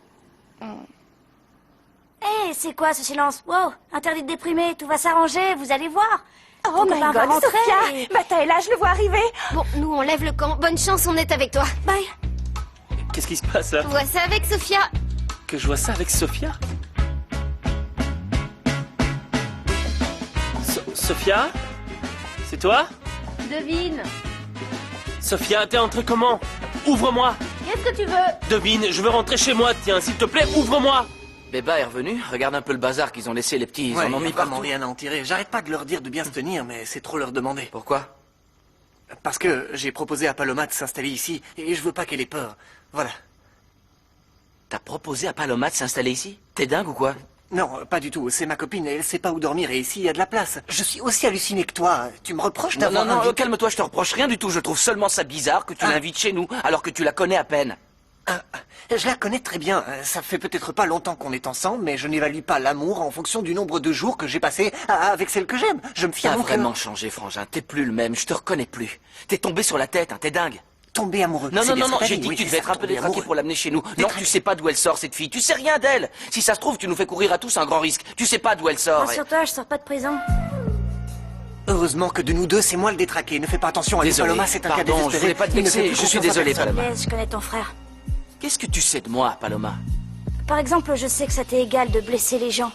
Hé, c'est quoi ce silence? Wow, interdit de déprimer, tout va s'arranger, vous allez voir. Oh my copain va god, rentrer. Sophia! Bata est là, je le vois arriver. Bon, nous, on lève le camp. Bonne chance, on est avec toi. Bye. Qu'est-ce qui se passe là? Vois ça avec Sophia. Que je vois ça avec Sophia? Sophia? C'est toi? Devine. Sophia, t'es entrée comment? Ouvre-moi! Qu'est-ce que tu veux? Devine, je veux rentrer chez moi, tiens, s'il te plaît, ouvre-moi! Béba est revenu. Regarde un peu le bazar qu'ils ont laissé, les petits. Ils Ouais, en ont mis vraiment partout. rien à en tirer. J'arrête pas de leur dire de bien se tenir, mais c'est trop leur demander. Pourquoi? Parce que j'ai proposé à Paloma de s'installer ici, et je veux pas qu'elle ait peur. Voilà. T'as proposé à Paloma de s'installer ici? T'es dingue ou quoi? Non, pas du tout. C'est ma copine, elle sait pas où dormir, et ici, il y a de la place. Je suis aussi halluciné que toi. Tu me reproches Non, d'avoir non, non, invité- calme-toi, je te reproche rien du tout. Je trouve seulement ça bizarre que tu l'invites chez nous, alors que tu la connais à peine. Je la connais très bien. Ça fait peut-être pas longtemps qu'on est ensemble, mais je n'évalue pas l'amour en fonction du nombre de jours que j'ai passé avec celle que j'aime. Je me fie à T'as mon vraiment changé, Frangin. T'es plus le même, je te reconnais plus. T'es tombé sur la tête, hein, t'es dingue. Tombé amoureux. Non, c'est non, bien non, non, ce que j'ai t'as dit oui, que tu c'est devais ça, être un peu tomber détraqué amoureux. pour l'amener chez nous. Non, tu sais pas d'où elle sort, cette fille. Tu sais rien d'elle. Si ça se trouve, tu nous fais courir à tous un grand risque. Tu sais pas d'où elle sort. Rassure-toi, je sors pas de prison. Heureusement que de nous deux, c'est moi le détraqué. Ne fais pas attention à lui, Désolé. Paloma, c'est un cas Pardon, désespéré. je voulais pas te Il ne fait vexer. plus Je suis confiance à désolé, personne. Paloma. Blaise, je connais ton frère. Qu'est-ce que tu sais de moi, Paloma? Par exemple, je sais que ça t'est égal de blesser les gens.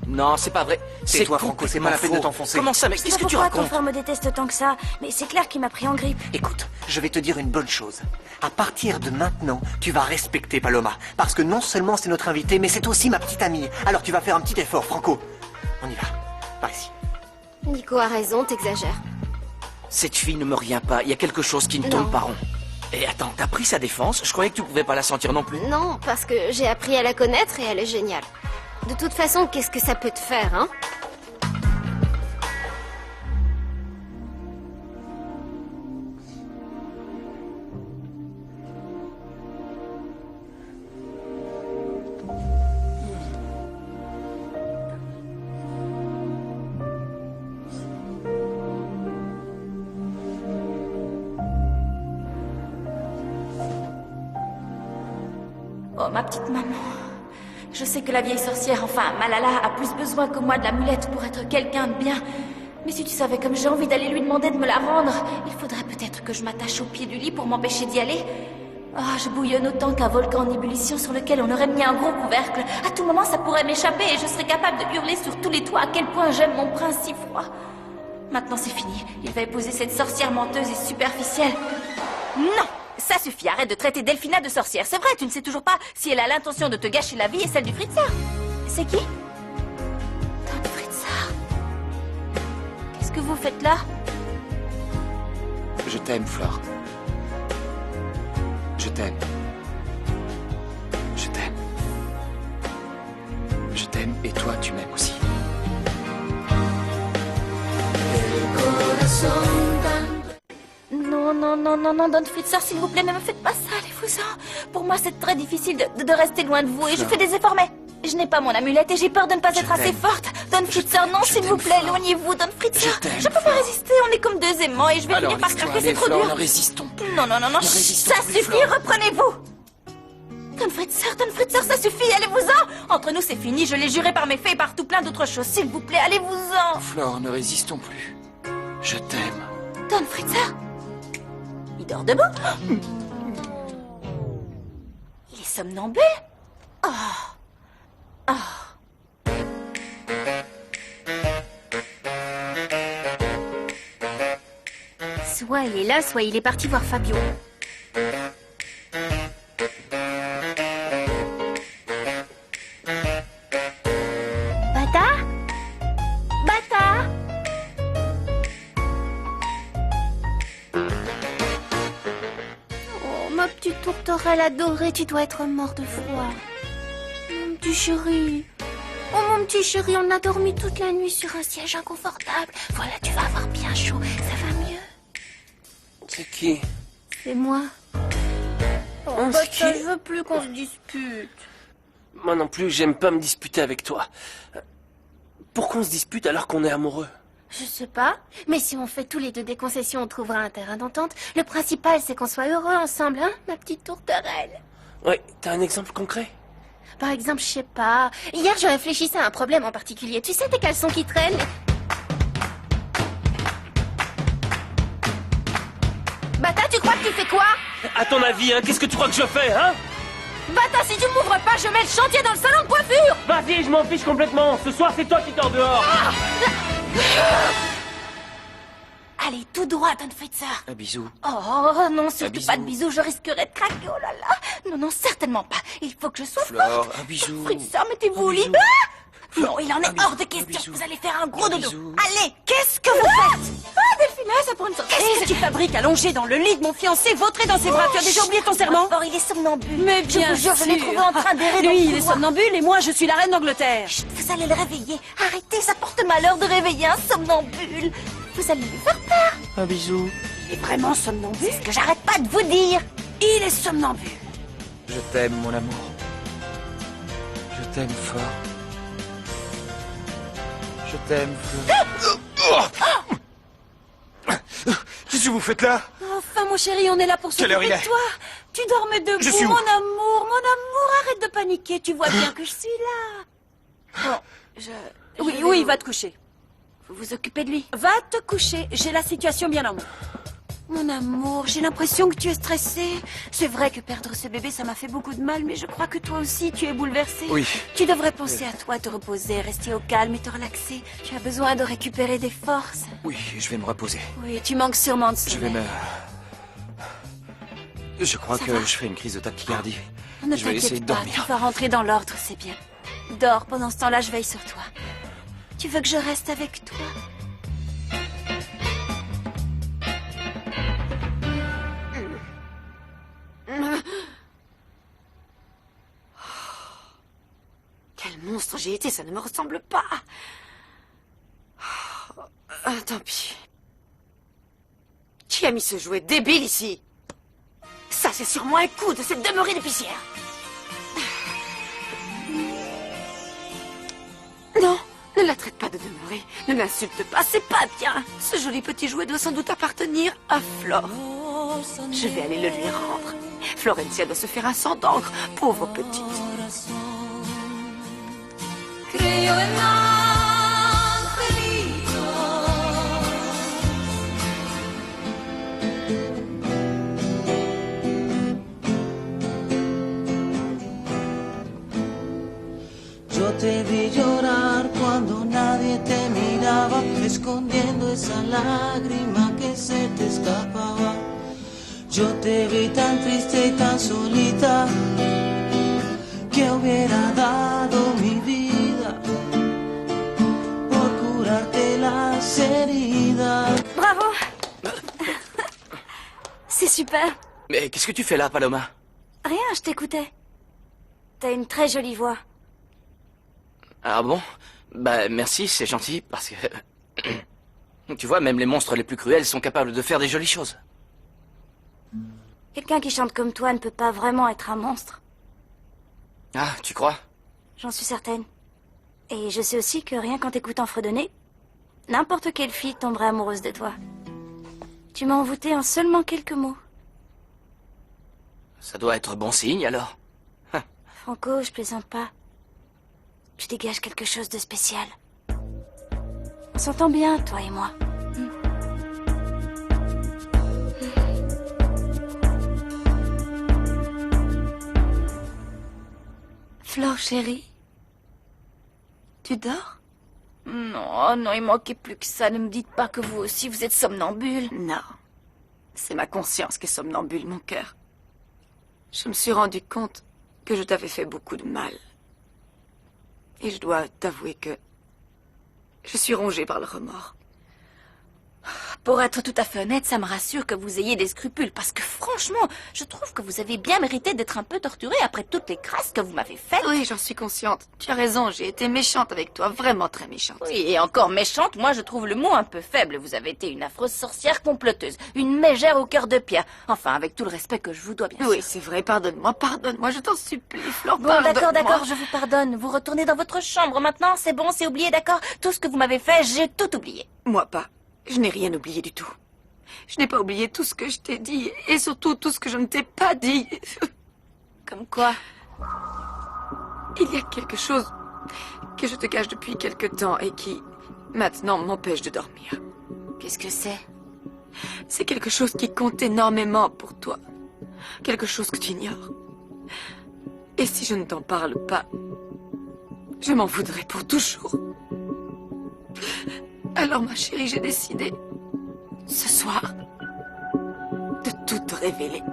Non, c'est pas vrai. C'est toi, Franco, c'est pas la peine de t'enfoncer. Comment ça, mais Je sais qu'est-ce pas que tu pourquoi ton racontes? frère me déteste tant que ça, mais c'est clair qu'il m'a pris en grippe. Écoute, je vais te dire une bonne chose. À partir de maintenant, tu vas respecter Paloma. Parce que non seulement c'est notre invité, mais c'est aussi ma petite amie. Alors tu vas faire un petit effort, Franco. On y va. Par ici. Nico a raison, t'exagères. Cette fille ne me revient pas. Il y a quelque chose qui ne Non. tourne pas rond. Et attends, t'as pris sa défense? Je croyais que tu pouvais pas la sentir non plus. Non, parce que j'ai appris à la connaître et elle est géniale. De toute façon, qu'est-ce que ça peut te faire, hein? Oh, ma petite maman. Je sais que la vieille sorcière, enfin Malala, a plus besoin que moi de l'amulette pour être quelqu'un de bien. Mais si tu savais comme j'ai envie d'aller lui demander de me la rendre, il faudrait peut-être que je m'attache au pied du lit pour m'empêcher d'y aller. Ah, je bouillonne autant qu'un volcan en ébullition sur lequel on aurait mis un gros couvercle. À tout moment, ça pourrait m'échapper et je serais capable de hurler sur tous les toits à quel point j'aime mon prince si froid. Maintenant, c'est fini. Il va épouser cette sorcière menteuse et superficielle. Non! Ça suffit, arrête de traiter Delphina de sorcière. C'est vrai, tu ne sais toujours pas si elle a l'intention de te gâcher la vie et celle du Fritzar. C'est qui? Don Fritzar. Qu'est-ce que vous faites là? Je t'aime, Flore. Je t'aime. Je t'aime. Je t'aime et toi, tu m'aimes aussi. Non, non, non, non, non, Don Fritzar, s'il vous plaît, ne me faites pas ça, allez-vous-en. Pour moi, c'est très difficile de rester loin de vous et je fais des efforts, mais je n'ai pas mon amulette et j'ai peur de ne pas être assez forte. Don Fritzar, non, s'il vous plaît, éloignez-vous, Don Fritzar. Je peux pas résister, on est comme deux aimants et je vais finir par craquer, c'est trop dur. Ne résistons plus. Non, non, non, non, Ne résistons ça plus, suffit, Flore. reprenez-vous. Don Fritzar, ça suffit, allez-vous-en. Entre nous, c'est fini, je l'ai juré par mes faits et par tout plein d'autres choses. S'il vous plaît, allez-vous-en. Flore, ne résistons plus. Je t'aime. Don Fritzar. Il dort debout. Il est somnambule. Oh. Oh. Soit il est là, soit il est parti voir Fabio. Bata? Bata? Oh, ma petite tourterelle adorée, tu dois être mort de froid. Mon petit chéri. Oh, mon petit chéri, on a dormi toute la nuit sur un siège inconfortable. Voilà, tu vas avoir bien chaud. Ça va mieux? C'est qui? C'est moi. Oh, c'est Bata, qui je veux plus qu'on se dispute. Moi non plus, j'aime pas me disputer avec toi. Pourquoi on se dispute alors qu'on est amoureux? Je sais pas, mais si on fait tous les deux des concessions, on trouvera un terrain d'entente. Le principal, c'est qu'on soit heureux ensemble, hein, ma petite tourterelle? Ouais, t'as un exemple concret? Par exemple, je sais pas. Hier, je réfléchissais à un problème en particulier. Tu sais, tes caleçons qui traînent? Bata, tu crois que tu fais quoi? À ton avis, hein, qu'est-ce que tu crois que je fais, hein? Bata, si tu m'ouvres pas, je mets le chantier dans le salon de coiffure! Vas-y, je m'en fiche complètement. Ce soir, c'est toi qui dors dehors. Allez, tout droit, Don Fritzer. Un bisou. Oh non, surtout bisou. pas de bisous, je risquerais de craquer, oh là là. Non, non, certainement pas. Il faut que je sois Flore, forte. un bisou. Fritzer, mettez-vous au lit. Non, il en est hors de question. Vous allez faire un gros dodo. Allez, qu'est-ce que vous faites? Ah, Delphina, ça prend une surprise. Qu'est-ce que tu fabriques allongé dans le lit de mon fiancé, vautré dans ses bras? Tu as déjà oublié ton serment? Or, il est somnambule. Mais bien je vous jure, je l'ai sûr. trouvé en train d'errer dans Lui, le il est couloir. somnambule et moi, je suis la reine d'Angleterre. Chut, vous allez le réveiller. Arrêtez, ça porte malheur de réveiller un somnambule. Vous allez lui faire peur. Un bisou. Il est vraiment somnambule? C'est ce que j'arrête pas de vous dire. Il est somnambule. Je t'aime, mon amour. Je t'aime fort. Je t'aime, Fleur. Qu'est-ce que vous faites là? Enfin, mon chéri, on est là pour Quelle heure s'occuper il de est? toi. Tu dormais debout, Je suis où? mon amour, arrête de paniquer. Tu vois bien que je suis là. Bon, Oui, vais oui, vous- va te coucher. Vous vous occupez de lui. Va te coucher, j'ai la situation bien en main. Mon amour, j'ai l'impression que tu es stressé. C'est vrai que perdre ce bébé, ça m'a fait beaucoup de mal, mais je crois que toi aussi, tu es bouleversé. Oui. Tu devrais penser à toi, te reposer, rester au calme et te relaxer. Tu as besoin de récupérer des forces. Oui, je vais me reposer. Oui, tu manques sûrement de Je vais sommeil. Je crois Ça que va. je fais une crise de tachycardie. Ne Je vais essayer t'inquiète de pas, dormir. tu vas rentrer dans l'ordre, c'est bien. Dors, pendant ce temps-là, je veille sur toi. Tu veux que je reste avec toi? Quel monstre j'ai été, ça ne me ressemble pas. Tant pis. Qui a mis ce jouet débile ici? Ça, c'est sûrement un coup de cette demeurée d'épicière. Non, ne la traite pas de demeurée. Ne l'insulte pas, c'est pas bien. Ce joli petit jouet doit sans doute appartenir à Flore. Je vais aller le lui rendre. Florencia doit se faire un sang d'encre, pauvre petite. Creo en angelitos. Yo te vi llorar cuando nadie te miraba, escondiendo esa lágrima que se te escapaba. Yo te vi tan triste y tan solita, que hubiera dado mi vida por curarte las heridas. Bravo. C'est super. Mais qu'est-ce que tu fais là, Paloma? Rien, je t'écoutais. T'as une très jolie voix. Ah bon? Bah merci, c'est gentil, parce que... Tu vois, même les monstres les plus cruels sont capables de faire des jolies choses. Quelqu'un qui chante comme toi ne peut pas vraiment être un monstre. Ah, tu crois? J'en suis certaine. Et je sais aussi que rien qu'en t'écoutant fredonner, n'importe quelle fille tomberait amoureuse de toi. Tu m'as envoûté en seulement quelques mots. Ça doit être bon signe, alors. Franco, je plaisante pas. Tu dégages quelque chose de spécial. On s'entend bien, toi et moi. Flore, chérie. Tu dors? Non, non, il manquait plus que ça. Ne me dites pas que vous aussi, vous êtes somnambule. Non. C'est ma conscience qui est somnambule, mon cœur. Je me suis rendu compte que je t'avais fait beaucoup de mal. Et je dois t'avouer que je suis rongée par le remords. Pour être tout à fait honnête, ça me rassure que vous ayez des scrupules, parce que franchement, je trouve que vous avez bien mérité d'être un peu torturé après toutes les crasses que vous m'avez faites. Oui, j'en suis consciente. Tu as raison, j'ai été méchante avec toi, vraiment très méchante. Oui, et encore méchante, moi je trouve le mot un peu faible. Vous avez été une affreuse sorcière comploteuse, une mégère au cœur de pierre. Enfin, avec tout le respect que je vous dois, bien sûr. Oui, c'est vrai, pardonne-moi, je t'en supplie, Flore, Bon, pardonne-moi. d'accord, je vous pardonne. Vous retournez dans votre chambre maintenant, c'est bon, c'est oublié, d'accord? Tout ce que vous m'avez fait, j'ai tout oublié. Moi pas. Je n'ai rien oublié du tout. Je n'ai pas oublié tout ce que je t'ai dit, et surtout tout ce que je ne t'ai pas dit. Comme quoi? Il y a quelque chose que je te cache depuis quelque temps et qui, maintenant, m'empêche de dormir. Qu'est-ce que c'est? C'est quelque chose qui compte énormément pour toi. Quelque chose que tu ignores. Et si je ne t'en parle pas, je m'en voudrais pour toujours. Alors, ma chérie, j'ai décidé, ce soir, de tout te révéler.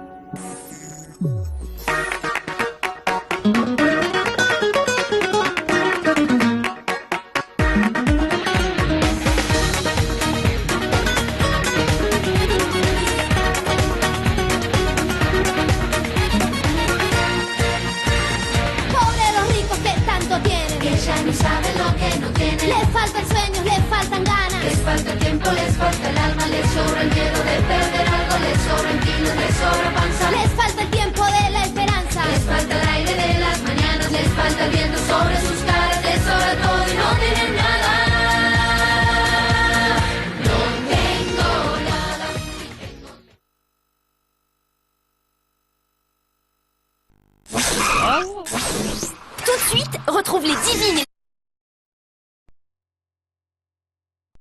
Pobre los ricos que tanto tienen, que ya no saben lo que no tienen. Les faltan sueños, les faltan ganas, les falta el tiempo, les falta el alma, les sobra el miedo de perder algo, les sobran kilos, les sobra panza, les falta el tiempo de la esperanza, les falta el aire de las mañanas, les falta el viento sobre sus caras, les sobra todo y no tienen nada. No tengo nada. Tout de suite, retrouve les divines et